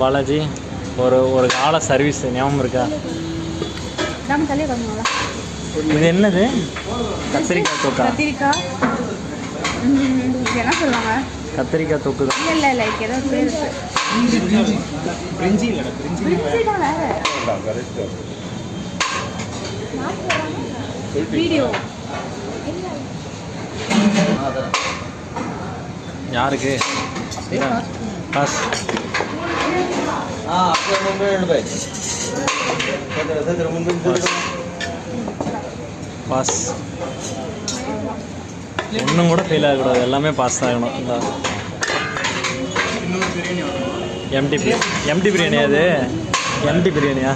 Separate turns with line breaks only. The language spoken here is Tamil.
பாலாஜி ஒரு கால சர்வீஸ் ஞாபகம் இருக்கா? இது என்னது? கத்திரிக்காய் தொக்கா?
கத்திரிக்காய் என்ன சொல்லுவாங்க?
கத்திரிக்காய் தொக்கு தான்.
இல்லை லைக் ஏதோ பேர்
பிரிஞ்சி இல்லைடா, பிரிஞ்சி
தான் வேறு வீடியோ.
யாருக்கு பாஸ்? பாஸ் ஒன்றும் கூட ஃபெயில் ஆகக்கூடாது, எல்லாமே பாஸ் ஆகணும். இந்த எம்டி பிரியாணி அது எம்டி பிரியாணியா?